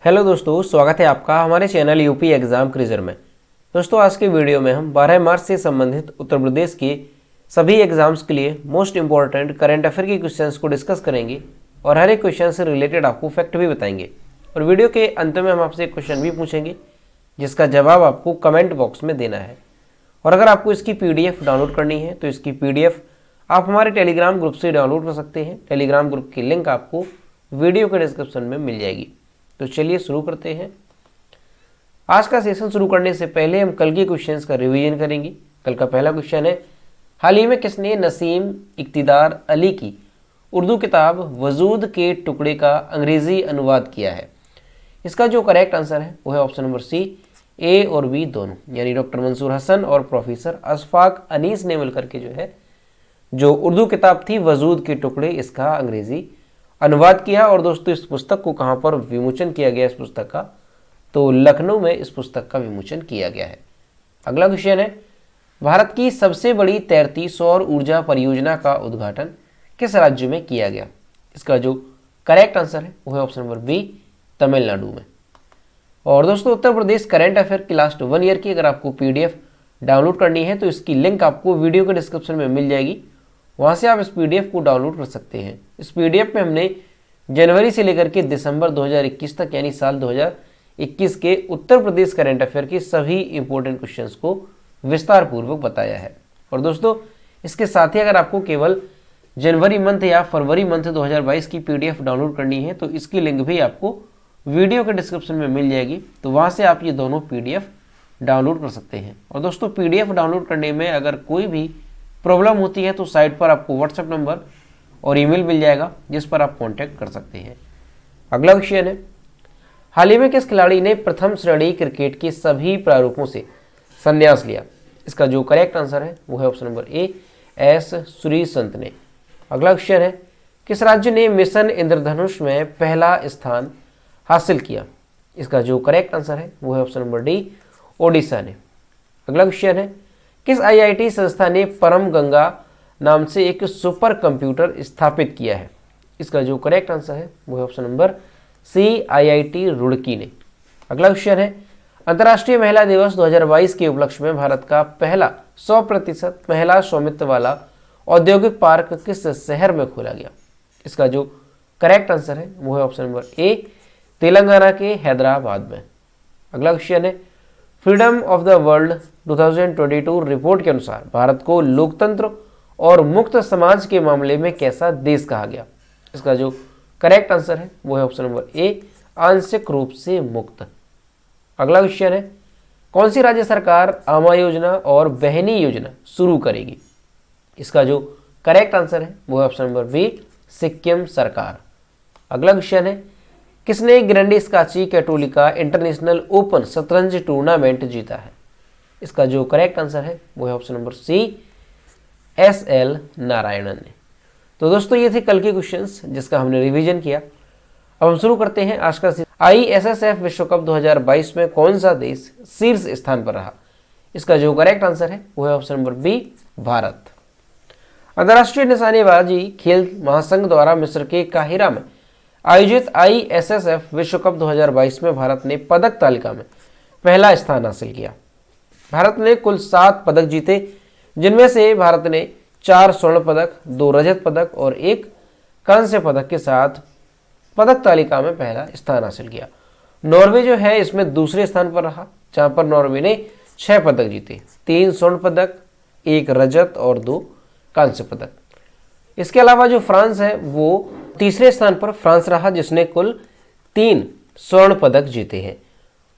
Hello दोस्तों, स्वागत है आपका हमारे चैनल यूपी एग्जाम क्रिजर में। दोस्तों, आज के वीडियो में हम 12 मार्च से संबंधित उत्तर प्रदेश के सभी एग्जाम्स के लिए मोस्ट इंपॉर्टेंट करंट अफेयर के क्वेश्चंस को डिस्कस करेंगे और हर एक क्वेश्चन से रिलेटेड आपको फैक्ट भी बताएंगे। और वीडियो के अंत में हम आपसे एक क्वेश्चन भी पूछेंगे जिसका जवाब आपको कमेंट बॉक्स में देना है। और अगर आपको इसकी PDF डाउनलोड करनी है तो इसकी PDF आप हमारे टेलीग्राम ग्रुप से डाउनलोड कर सकते हैं। टेलीग्राम ग्रुप की लिंक आपको वीडियो के डिस्क्रिप्शन में मिल जाएगी। तो चलिए शुरू करते हैं। आज का सेशन शुरू करने से पहले हम कल के क्वेश्चंस का रिवीजन करेंगे। कल का पहला क्वेश्चन है, हाल ही में किसने नसीम इक्तिदार अली की उर्दू किताब वजूद के टुकड़े का अंग्रेजी अनुवाद किया है? इसका जो करेक्ट आंसर है वो है ऑप्शन नंबर सी, ए और बी दोनों, यानी डॉक्टर मंसूर हसन और प्रोफेसर अशफाक अनीस ने मिलकर के जो उर्दू किताब थी वजूद के टुकड़े, इसका अंग्रेजी अनुवाद किया। और दोस्तों, इस पुस्तक को कहाँ पर विमोचन किया गया इस पुस्तक का? तो लखनऊ में इस पुस्तक का विमोचन किया गया है। अगला क्वेश्चन है, भारत की सबसे बड़ी तैरती सौर ऊर्जा परियोजना का उद्घाटन किस राज्य में किया गया? इसका जो करेक्ट आंसर है वो है ऑप्शन नंबर बी, तमिलनाडु में। और दोस्तों, उत्तर प्रदेश करंट अफेयर की लास्ट 1 ईयर की अगर आपको PDF डाउनलोड करनी है तो इसकी लिंक आपको वीडियो के डिस्क्रिप्शन में मिल जाएगी। वहाँ से आप इस PDF को डाउनलोड कर सकते हैं। इस PDF में हमने जनवरी से लेकर के दिसंबर 2021 तक, यानी साल 2021 के उत्तर प्रदेश करंट अफेयर के सभी इंपॉर्टेंट क्वेश्चंस को विस्तार पूर्वक बताया है। और दोस्तों, इसके साथ ही अगर आपको केवल जनवरी मंथ या फरवरी मंथ 2022 की PDF डाउनलोड करनी है तो इसकी लिंक भी आपको वीडियो के डिस्क्रिप्शन में मिल जाएगी। तो वहाँ से आप ये दोनों PDF डाउनलोड कर सकते हैं। और दोस्तों, PDF डाउनलोड करने में अगर कोई भी प्रॉब्लम होती है तो साइट पर आपको WhatsApp नंबर और ईमेल मिल जाएगा जिस पर आप कांटेक्ट कर सकते हैं। अगला क्वेश्चन है, हाल ही में किस खिलाड़ी ने प्रथम श्रेणी क्रिकेट के सभी प्रारूपों से संन्यास लिया? इसका जो करेक्ट आंसर है वो है option number A, S Suryavanshi ने। अगला क्वेश्चन है, किस राज्य ने मिशन इंद्रधनुष में पहला स्थान हासिल किया? इसका जो करेक्ट आंसर है वो है ऑप्शन नंबर डी, ओडिशा ने। अगला क्वेश्चन है, किस IIT संस्था ने परम गंगा नाम से एक सुपर कंप्यूटर स्थापित किया है? इसका जो करेक्ट आंसर है वो है option number C, IIT Roorkee ने। अगला क्वेश्चन है, अंतर्राष्ट्रीय महिला दिवस 2022 के उपलक्ष्य में भारत का पहला 100% महिला स्वामित्व वाला औद्योगिक पार्क किस शहर में खोला गया? इसका जो करेक्ट आंसर है वो है ऑप्शन नंबर ए, तेलंगाना के हैदराबाद में। अगला क्वेश्चन है, freedom of the world 2022 report के अनुसार भारत को लोकतंत्र और मुक्त समाज के मामले में कैसा देश कहा गया? इसका जो करेक्ट आंसर है वो है ऑप्शन नंबर ए, आंशिक रूप से मुक्त। अगला क्वेश्चन है, कौन सी राज्य सरकार आमा योजना और बहनी योजना शुरू करेगी? इसका जो करेक्ट आंसर है वो है ऑप्शन नंबर बी, सिक्किम सरकार। अगला क्वेश्चन है, किसने Grandi Scacchi Cattolica international open शतरंज टूर्नामेंट जीता है? इसका जो करेक्ट आंसर है वो है option number C, SL Narayanan ने। तो दोस्तों, ये थे कल के क्वेश्चंस जिसका हमने रिवीजन किया। अब हम शुरू करते हैं आज का ISSF विश्व कप 2022 में कौन सा देश शीर्ष स्थान पर रहा? इसका जो करेक्ट आंसर है वो है ऑप्शन नंबर बी, भारत। अंतर्राष्ट्रीय निशानेबाजी खेल महासंघ द्वारा मिस्र के काहिरा में आयोजित ISSF विश्व कप 2022 में भारत ने पदक तालिका में पहला स्थान हासिल किया। भारत ने कुल 7 पदक जीते, जिनमें से भारत ने 4 स्वर्ण पदक, 2 रजत पदक और 1 कांस्य पदक के साथ पदक तालिका में पहला स्थान हासिल किया। नॉर्वे जो है इसमें दूसरे स्थान पर रहा, जहां पर नॉर्वे ने 6 पदक जीते, 3 स्वर्ण पदक, 1 रजत और 2 कांस्य पदक। इसके अलावा जो फ्रांस है वो तीसरे स्थान पर फ्रांस रहा, जिसने कुल 3 स्वर्ण पदक जीते हैं।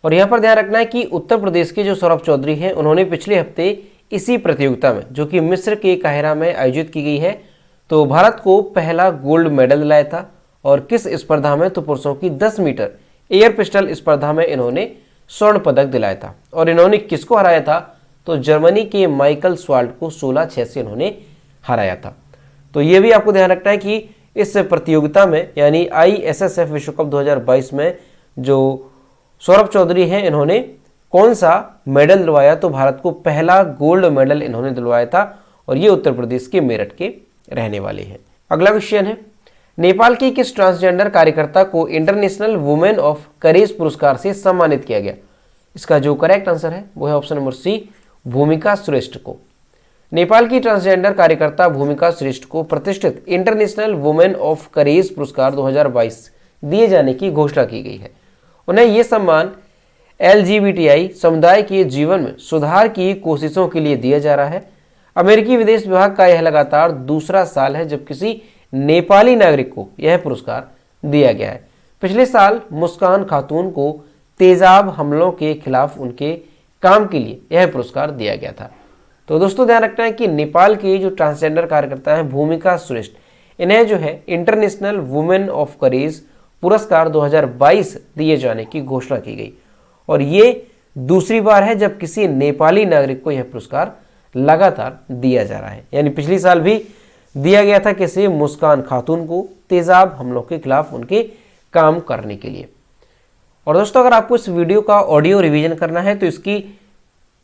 और यहाँ पर ध्यान रखना है कि उत्तर प्रदेश के जो सौरभ चौधरी हैं उन्होंने पिछले हफ्ते इसी प्रतियोगिता में, जो कि मिस्र के काहिरा में आयोजित की गई है, तो भारत को पहला गोल्ड मेडल दिलाया था। और किस स्पर्धा में? तो पुरुषों की 10 मीटर एयर पिस्टल स्पर्धा में इन्होंने स्वर्ण पदक दिलाया था। और इन्होंने किसको हराया था? तो जर्मनी के माइकल स्वाल्ड को 16-6 से इन्होंने हराया था। तो ये भी आपको ध्यान रखना है कि इस प्रतियोगिता में, यानी ISSF विश्व कप 2022 में जो सौरभ चौधरी हैं इन्होंने कौन सा मेडल दिलवाया? तो भारत को पहला गोल्ड मेडल इन्होंने दिलवाया था। और ये उत्तर प्रदेश के मेरठ के रहने वाले हैं। अगला क्वेश्चन है, नेपाल की किस ट्रांसजेंडर कार्यकर्ता को इंटरनेशनल वुमेन ऑफ करेज पुरस्कार से सम्मानित किया गया? इसका जो करेक्ट आंसर है वो है ऑप्शन नंबर सी, भूमिका श्रेष्ठ को। नेपाल की ट्रांसजेंडर कार्यकर्ता भूमिका श्रेष्ठ को प्रतिष्ठित इंटरनेशनल वुमेन ऑफ करेज पुरस्कार 2022 दिए जाने की घोषणा की गई है। उन्हें यह सम्मान LGBTI समुदाय के जीवन में सुधार की कोशिशों के लिए दिया जा रहा है। अमेरिकी विदेश विभाग का यह लगातार दूसरा साल है जब किसी नेपाली नागरिक को यह पुरस्कार दिया गया है। पिछले साल मुस्कान खातून को तेजाब हमलों के खिलाफ उनके काम के लिए यह पुरस्कार दिया गया था। तो दोस्तों ध्यान रखना है कि नेपाल के जो ट्रांसजेंडर कार्यकर्ता हैं भूमिका श्रेष्ठ, इन्हें जो है इंटरनेशनल वुमेन ऑफ करेज पुरस्कार 2022 दिए जाने की घोषणा की गई और ये दूसरी बार है जब किसी नेपाली नागरिक को यह पुरस्कार लगातार दिया जा रहा है। यानी पिछली साल भी दिया गया था किसी मुस्कान खातून को तेजाब हमलों के खिलाफ उनके काम करने के लिए। और दोस्तों अगर आपको इस वीडियो का ऑडियो रिवीजन करना है तो इसकी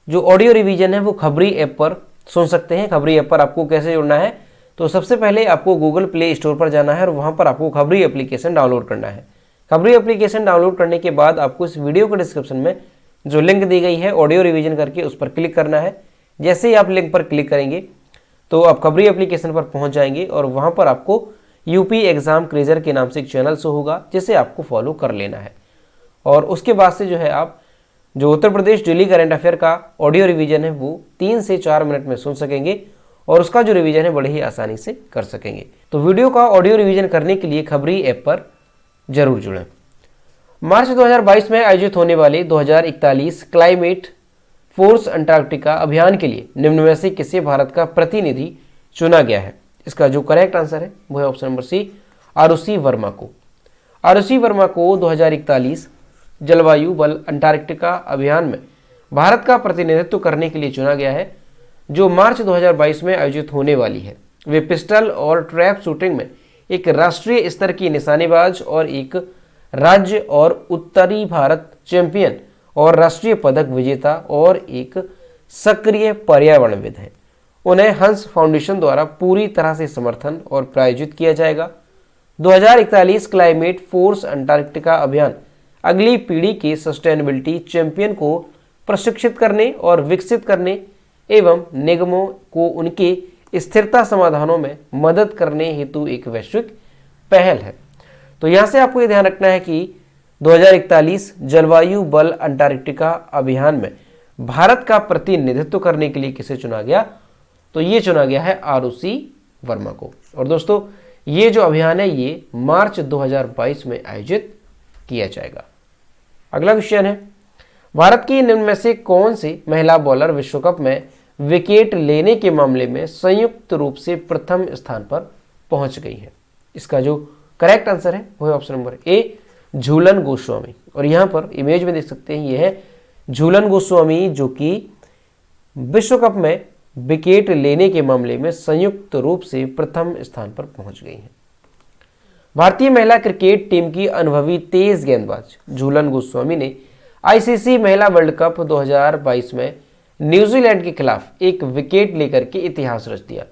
जो ऑडियो रिवीजन है वो खबरी ऐप पर सुन सकते हैं। खबरी ऐप पर आपको कैसे जुड़ना है, तो सबसे पहले आपको गूगल प्ले स्टोर पर जाना है और वहां पर आपको खबरी एप्लीकेशन डाउनलोड करना है। खबरी एप्लीकेशन डाउनलोड करने के बाद आपको इस वीडियो के डिस्क्रिप्शन में जो लिंक दी गई है ऑडियो रिवीजन करके उस पर क्लिक करना है। जैसे ही आप लिंक पर क्लिक करेंगे तो आप खबरी एप्लीकेशन पर पहुंच जाएंगे और वहां पर आपको यूपी एग्जाम क्रेजर के नाम से एक चैनल शो होगा जिसे आपको फॉलो कर लेना है। और उसके बाद से जो है आप जो Uttar Pradesh daily current affair का ऑडियो रिवीजन है वो 3 से 4 मिनट में सुन सकेंगे और उसका जो रिवीजन है बड़े ही आसानी से कर सकेंगे। तो वीडियो का ऑडियो रिवीजन करने के लिए खबरी ऐप पर जरूर जुड़ें। मार्च 2022 में आयोजित होने वाले 2041 क्लाइमेट फोर्स अंटार्कटिका अभियान के लिए निम्न में से किसे भारत का प्रतिनिधि चुना गया है? इसका जो करेक्ट आंसर है वो है option number C, Arushi Verma को। आरुषि वर्मा को 2041 जलवायु बल अंटार्कटिका अभियान में भारत का प्रतिनिधित्व करने के लिए चुना गया है जो मार्च 2022 में आयोजित होने वाली है। वे पिस्टल और ट्रैप शूटिंग में एक राष्ट्रीय स्तर की निशानेबाज और एक राज्य और उत्तरी भारत चैंपियन और राष्ट्रीय पदक विजेता और एक सक्रिय पर्यावरणविद हैं। उन्हें हंस फाउंडेशन द्वारा पूरी तरह से समर्थन और प्रायोजित किया जाएगा। 2041 क्लाइमेट फोर्स अंटार्कटिका अभियान अगली पीढ़ी के सस्टेनेबिलिटी चैंपियन को प्रशिक्षित करने और विकसित करने एवं निगमों को उनके स्थिरता समाधानों में मदद करने हेतु एक वैश्विक पहल है। तो यहाँ से आपको ये ध्यान रखना है कि 2041 जलवायु बल अंटार्कटिका अभियान में भारत का प्रतिनिधित्व करने के लिए किसे चुना गया? तो ये चुना गया है आरुषि वर्मा को। और दोस्तों ये जो अभियान है ये मार्च 2022 में आयोजित किया जाएगा। अगला क्वेश्चन है, भारत की निम्न में से कौन सी महिला बॉलर विश्व कप में विकेट लेने के मामले में संयुक्त रूप से प्रथम स्थान पर पहुंच गई है? इसका जो करेक्ट आंसर है वो है option number A, Jhulan Goswami. और यहां पर इमेज में देख सकते हैं ये है झूलन गोस्वामी जो कि विश्व कप में विकेट लेने के मामले में संयुक्त रूप से प्रथम स्थान पर पहुंच गई है। भारतीय महिला क्रिकेट टीम की अनुभवी तेज गेंदबाज झूलन गोस्वामी ने आईसीसी महिला वर्ल्ड कप 2022 में न्यूजीलैंड के खिलाफ एक विकेट लेकर के इतिहास रच दिया।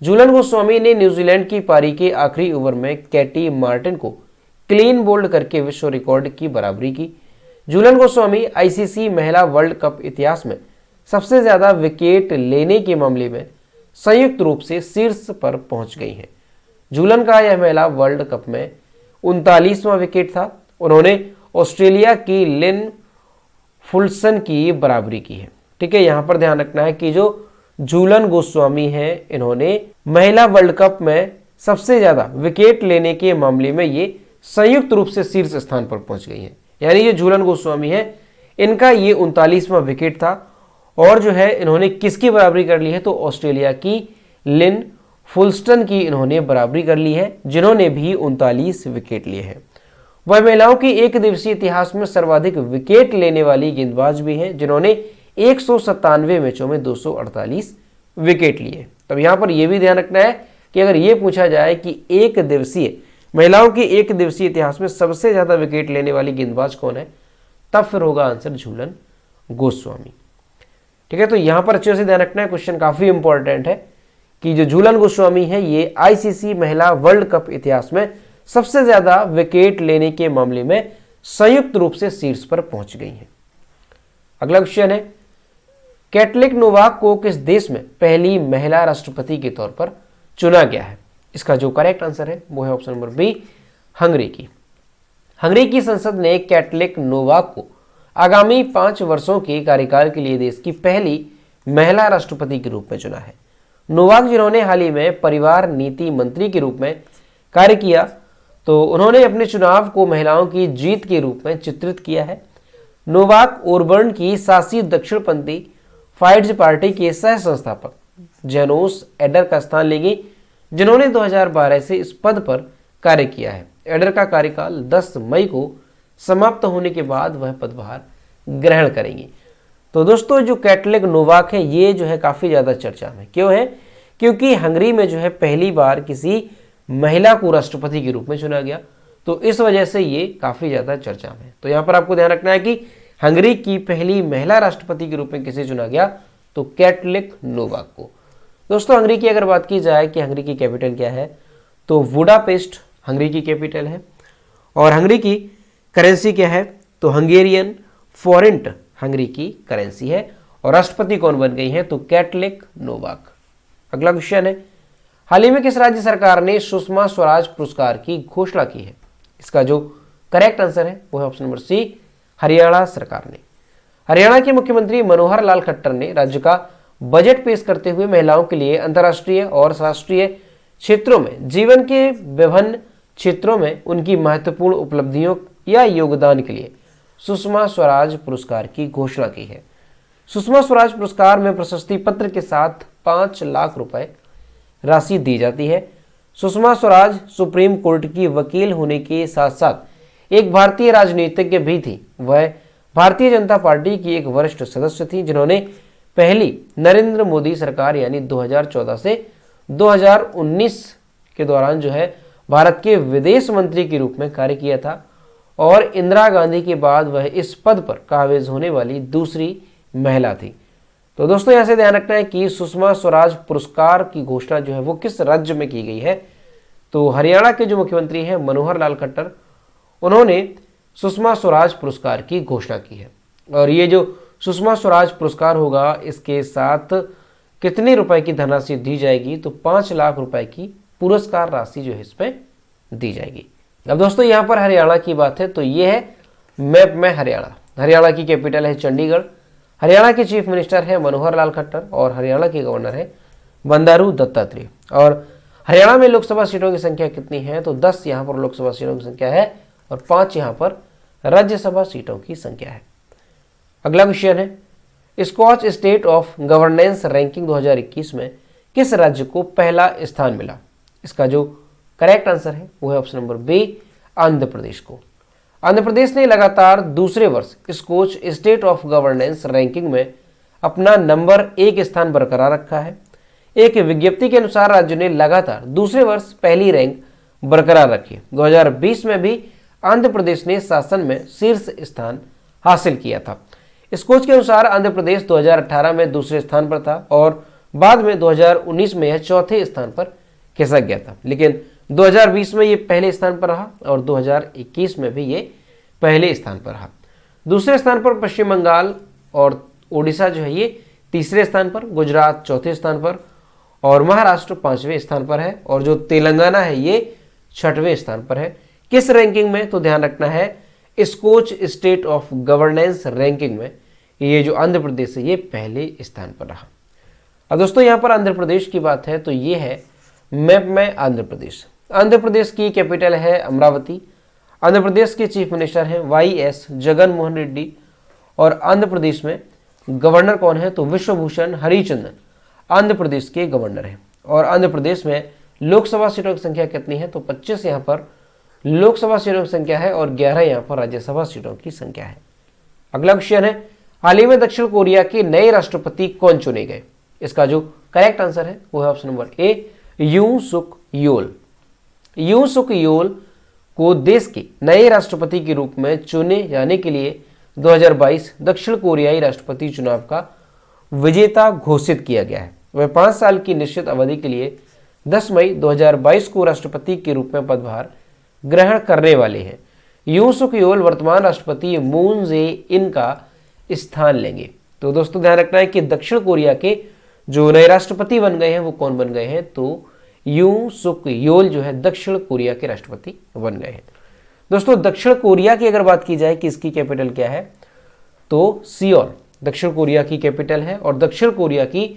झूलन गोस्वामी ने न्यूजीलैंड की पारी के आखिरी ओवर में कैटी मार्टिन को क्लीन बोल्ड करके विश्व रिकॉर्ड की बराबरी की। झूलन गोस्वामी आईसीसी महिला वर्ल्ड कप इतिहास में सबसे ज्यादा विकेट लेने के मामले में संयुक्त रूप से शीर्ष पर पहुंच गई हैं। झूलन का यह महिला वर्ल्ड कप में 39वां विकेट था। उन्होंने ऑस्ट्रेलिया की लिन फुल्सन की बराबरी की है। ठीक है, यहां पर ध्यान रखना है कि जो झूलन गोस्वामी हैं इन्होंने महिला वर्ल्ड कप में सबसे ज्यादा विकेट लेने के मामले में ये संयुक्त रूप से शीर्ष स्थान पर पहुंच गई हैं। यानी ये झूलन गोस्वामी है, इनका ये 39वां विकेट था और जो है इन्होंने किसकी बराबरी कर ली है? तो ऑस्ट्रेलिया की लिन फुल्स्टन की इन्होंने बराबरी कर ली है जिन्होंने भी 39 विकेट लिए हैं। वह महिलाओं की एक दिवसीय इतिहास में सर्वाधिक विकेट लेने वाली गेंदबाज भी हैं जिन्होंने 197 मैचों में 248 विकेट लिए। तब यहाँ पर यह भी ध्यान रखना है कि अगर ये पूछा जाए कि एक दिवसीय महिलाओं की एक दिवसीय इतिहास में सबसे ज्यादा विकेट लेने वाली गेंदबाज कौन है, तब फिर होगा आंसर झूलन गोस्वामी। ठीक है, तो यहां पर अच्छे से ध्यान रखना है, क्वेश्चन काफी इंपॉर्टेंट है कि जो झूलन गोस्वामी है ये आईसीसी महिला वर्ल्ड कप इतिहास में सबसे ज्यादा विकेट लेने के मामले में संयुक्त रूप से शीर्ष पर पहुंच गई हैं। अगला क्वेश्चन है, कैटलिन नोवाक को किस देश में पहली महिला राष्ट्रपति के तौर पर चुना गया है? इसका जो करेक्ट आंसर है वो है ऑप्शन नंबर बी, हंगरी की। हंगरी की संसद ने कैटलिन नोवाक को आगामी 5 वर्षों के कार्यकाल के लिए देश की पहली महिला राष्ट्रपति के रूप में चुना है। नोवाक, जिन्होंने हाल ही में परिवार नीति मंत्री के रूप में कार्य किया, तो उन्होंने अपने चुनाव को महिलाओं की जीत के रूप में चित्रित किया है। नोवाक ओरबर्न की शासित दक्षिणपंथी फाइड्स पार्टी के सह संस्थापक जेनोस एडर का स्थान लेंगी, जिन्होंने 2012 से इस पद पर कार्य किया है। एडर का कार्यकाल 10 मई को समाप्त होने के बाद वह पदभार ग्रहण करेंगी। तो दोस्तों, जो कैटलिन नोवाक है ये जो है काफ़ी ज़्यादा चर्चा में क्यों है? क्योंकि हंगरी में जो है पहली बार किसी महिला को राष्ट्रपति के रूप में चुना गया, तो इस वजह से ये काफ़ी ज़्यादा चर्चा में है। तो यहाँ पर आपको ध्यान रखना है कि हंगरी की पहली महिला राष्ट्रपति के रूप में किसे चुना गया? तो कैटलिन नोवाक को। दोस्तों, हंगरी की अगर बात की जाए कि हंगरी की कैपिटल क्या है, तो बुडापेस्ट हंगरी की कैपिटल है। और हंगरी की करेंसी क्या है? तो हंगेरियन फॉरेंट हंगरी की करेंसी है। और राष्ट्रपति कौन बन गई है? तो कैटलिन नोवाक। अगला क्वेश्चन है, हाल ही में किस राज्य सरकार ने सुषमा स्वराज पुरस्कार की घोषणा की है? इसका जो करेक्ट आंसर है वो है ऑप्शन नंबर सी, हरियाणा सरकार ने। हरियाणा के मुख्यमंत्री मनोहर लाल खट्टर ने राज्य का बजट पेश करते हुए महिलाओं के लिए अंतर्राष्ट्रीय और राष्ट्रीय क्षेत्रों में जीवन के विभिन्न क्षेत्रों में उनकी महत्वपूर्ण उपलब्धियों या योगदान के लिए सुषमा स्वराज पुरस्कार की घोषणा की है। सुषमा स्वराज पुरस्कार में प्रशस्ति पत्र के साथ 5 लाख रुपए राशि दी जाती है। सुषमा स्वराज सुप्रीम कोर्ट की वकील होने के साथ साथ एक भारतीय राजनीतिज्ञ भी थी। वह भारतीय जनता पार्टी की एक वरिष्ठ सदस्य थी, जिन्होंने पहली नरेंद्र मोदी सरकार यानी 2014 से 2019 के दौरान जो है भारत के विदेश मंत्री के रूप में कार्य किया था। और इंदिरा गांधी के बाद वह इस पद पर काबिज होने वाली दूसरी महिला थी। तो दोस्तों, यहाँ से ध्यान रखना है कि सुषमा स्वराज पुरस्कार की घोषणा जो है वो किस राज्य में की गई है? तो हरियाणा के जो मुख्यमंत्री हैं मनोहर लाल खट्टर, उन्होंने सुषमा स्वराज पुरस्कार की घोषणा की है। और ये जो सुषमा स्वराज पुरस्कार होगा, इसके साथ कितने रुपए की धनराशि दी जाएगी? तो 5 लाख रुपए की पुरस्कार राशि जो है इसमें दी जाएगी। अब दोस्तों, यहाँ पर हरियाणा की बात है, तो ये है मैप में हरियाणा। हरियाणा की कैपिटल है चंडीगढ़। हरियाणा के चीफ मिनिस्टर है मनोहर लाल खट्टर और हरियाणा के गवर्नर है बंडारू दत्तात्रेय। और हरियाणा में लोकसभा सीटों की संख्या कितनी है? तो 10 यहाँ पर लोकसभा सीटों की संख्या है और 5 यहाँ पर राज्यसभा सीटों की संख्या है। अगला क्वेश्चन है, Skoch state of governance ranking 2021 में किस राज्य को पहला स्थान मिला? इसका जो करेक्ट आंसर है वो है option number B, Andhra Pradesh को। आंध्र प्रदेश ने लगातार दूसरे वर्ष Skoch state of governance ranking में अपना नंबर 1 स्थान बरकरार रखा है। एक विज्ञप्ति के अनुसार राज्य ने लगातार दूसरे वर्ष पहली रैंक बरकरार रखी। 2020 में भी आंध्र प्रदेश ने शासन में शीर्ष स्थान हासिल किया था। स्कॉच के अनुसार आंध्र प्रदेश 2018 में दूसरे स्थान पर था और बाद में 2019 में यह चौथे स्थान पर खिसक गया था, लेकिन 2020 में ये पहले स्थान पर रहा और 2021 में भी ये पहले स्थान पर रहा। दूसरे स्थान पर पश्चिम बंगाल और ओडिशा जो है ये तीसरे स्थान पर, गुजरात चौथे स्थान पर और महाराष्ट्र 5वें स्थान पर है और जो तेलंगाना है ये 6वें स्थान पर है। किस रैंकिंग में? तो ध्यान रखना है, Skoch state of governance ranking में ये जो आंध्र प्रदेश है ये पहले स्थान पर रहा। अब दोस्तों, यहाँ पर आंध्र प्रदेश की बात है, तो ये है मैप में आंध्र प्रदेश। आंध्र प्रदेश की कैपिटल है अमरावती। आंध्र प्रदेश के चीफ मिनिस्टर हैं वाई.एस. जगन मोहन रेड्डी और आंध्र प्रदेश में गवर्नर कौन है? तो विश्वभूषण हरिचंदन आंध्र प्रदेश के गवर्नर हैं। और आंध्र प्रदेश में लोकसभा सीटों की संख्या कितनी है? तो 25 यहाँ पर लोकसभा सीटों की संख्या है और 11 यहाँ पर राज्यसभा सीटों की संख्या है। अगला क्वेश्चन है, हाल ही में दक्षिण कोरिया के नए राष्ट्रपति कौन चुने गए? इसका जो करेक्ट आंसर है वो है ऑप्शन नंबर ए, यूं सुक योल। यूं सुक योल को देश के नए राष्ट्रपति के रूप में चुने जाने के लिए 2022 दक्षिण कोरियाई राष्ट्रपति चुनाव का विजेता घोषित किया गया है। वह 5 साल की निश्चित अवधि के लिए 10 मई 2022 को राष्ट्रपति के रूप में पदभार ग्रहण करने वाले हैं। यूं सुक योल वर्तमान राष्ट्रपति मून जे इन का स्थान लेंगे। तो दोस्तों ध्यान रखना है कि दक्षिण कोरिया के जो नए राष्ट्रपति बन गए हैं वो कौन बन गए हैं, तो यूं सुक योल जो है दक्षिण कोरिया के राष्ट्रपति बन गए हैं। दोस्तों दक्षिण कोरिया की अगर बात की जाए कि इसकी कैपिटल क्या है, तो सियोल दक्षिण कोरिया की कैपिटल है। और दक्षिण कोरिया की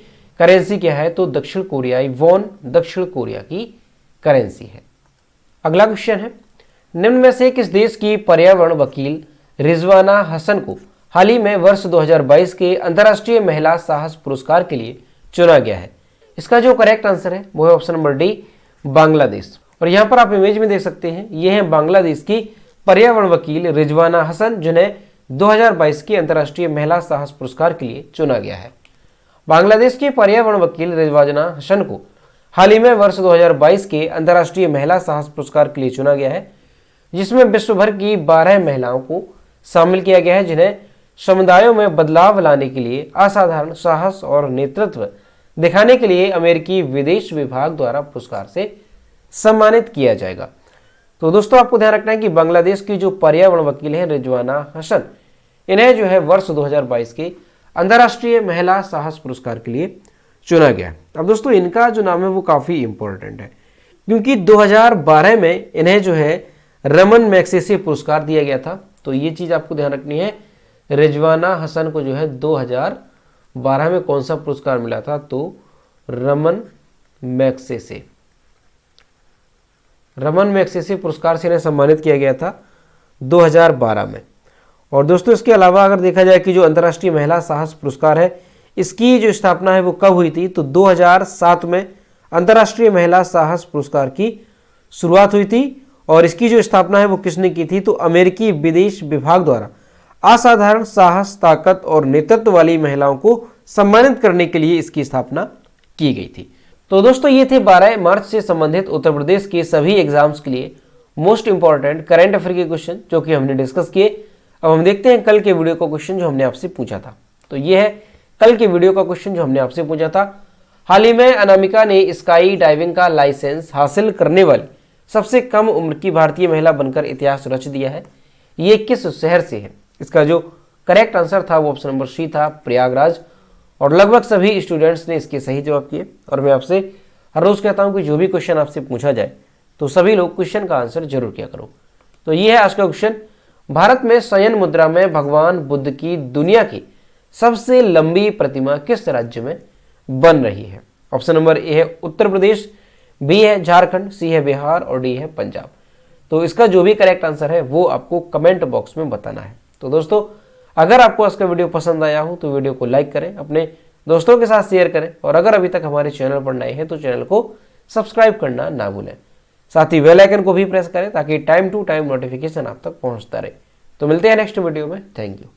करेंसी क्या है, तो दक्षिण कोरियाई वॉन दक्षिण कोरिया की करेंसी है। अगला क्वेश्चन है, निम्न में से किस देश की पर्यावरण वकील रिजवाना हसन को हाल ही में वर्ष 2022 के अंतर्राष्ट्रीय महिला साहस पुरस्कार के लिए चुना गया है? इसका जो करेक्ट आंसर है वो है ऑप्शन नंबर डी, बांग्लादेश। और यहाँ पर आप इमेज में देख सकते हैं, ये है बांग्लादेश की पर्यावरण वकील रिजवाना हसन, जिन्हें 2022 के अंतर्राष्ट्रीय महिला साहस पुरस्कार के लिए चुना गया है। बांग्लादेश के पर्यावरण वकील रिजवाना हसन को हाल ही में वर्ष 2022 के अंतर्राष्ट्रीय महिला साहस पुरस्कार के लिए चुना गया है, जिसमें विश्व भर की 12 महिलाओं को शामिल किया गया है, जिन्हें समुदायों में बदलाव लाने के लिए असाधारण साहस और नेतृत्व दिखाने के लिए अमेरिकी विदेश विभाग द्वारा पुरस्कार से सम्मानित किया जाएगा। तो दोस्तों आपको ध्यान रखना है कि बांग्लादेश की जो पर्यावरण वकील है रिजवाना हसन, इन्हें जो है वर्ष 2022 के अंतर्राष्ट्रीय महिला साहस पुरस्कार के लिए चुना गया। अब दोस्तों इनका जो नाम है वो काफ़ी इंपॉर्टेंट है, क्योंकि 2012 में इन्हें जो है रमन मैग्सेसे पुरस्कार दिया गया था। तो ये चीज़ आपको ध्यान रखनी है, रिजवाना हसन को जो है 2012 में कौन सा पुरस्कार मिला था, तो रमन मैग्सेसे पुरस्कार से इन्हें सम्मानित किया गया था 2012 में। और दोस्तों इसके अलावा अगर देखा जाए कि जो अंतर्राष्ट्रीय महिला साहस पुरस्कार है, इसकी जो स्थापना है वो कब हुई थी, तो 2007 में अंतर्राष्ट्रीय महिला साहस पुरस्कार की शुरुआत हुई थी। और इसकी जो स्थापना है वो किसने की थी, तो अमेरिकी विदेश विभाग द्वारा असाधारण साहस, ताकत और नेतृत्व वाली महिलाओं को सम्मानित करने के लिए इसकी स्थापना की गई थी। तो दोस्तों ये थे 12 मार्च से संबंधित उत्तर प्रदेश के सभी एग्जाम्स के लिए मोस्ट इंपॉर्टेंट करंट अफेयर के क्वेश्चन जो कि हमने डिस्कस किए। अब हम देखते हैं कल के वीडियो का क्वेश्चन जो हमने आपसे पूछा था। तो ये है कल के वीडियो का क्वेश्चन जो हमने आपसे पूछा था। हाल ही में अनामिका ने स्काई डाइविंग का लाइसेंस हासिल करने वाली सबसे कम उम्र की भारतीय महिला बनकर इतिहास रच दिया है। ये किस शहर से है? इसका जो करेक्ट आंसर था वो ऑप्शन नंबर सी था, प्रयागराज। और लगभग सभी स्टूडेंट्स ने इसके सही जवाब दिए। और मैं आपसे हर रोज कहता हूं कि जो भी क्वेश्चन आपसे पूछा जाए तो सभी लोग क्वेश्चन का आंसर जरूर किया करो। तो ये है आज का क्वेश्चन, भारत में शयन मुद्रा में भगवान बुद्ध की दुनिया की सबसे लंबी प्रतिमा किस राज्य में बन रही है? ऑप्शन नंबर ए है उत्तर प्रदेश, बी है झारखंड, सी है बिहार और डी है पंजाब। तो इसका जो भी करेक्ट आंसर है वो आपको कमेंट बॉक्स में बताना है। तो दोस्तों अगर आपको आज का वीडियो पसंद आया हो तो वीडियो को लाइक करें, अपने दोस्तों के साथ शेयर करें और अगर अभी तक हमारे चैनल पर नए हैं तो चैनल को सब्सक्राइब करना ना भूलें। साथ ही बेल आइकन को भी प्रेस करें ताकि टाइम टू टाइम नोटिफिकेशन आप तक पहुंचता रहे। तो मिलते हैं नेक्स्ट वीडियो में। Thank you.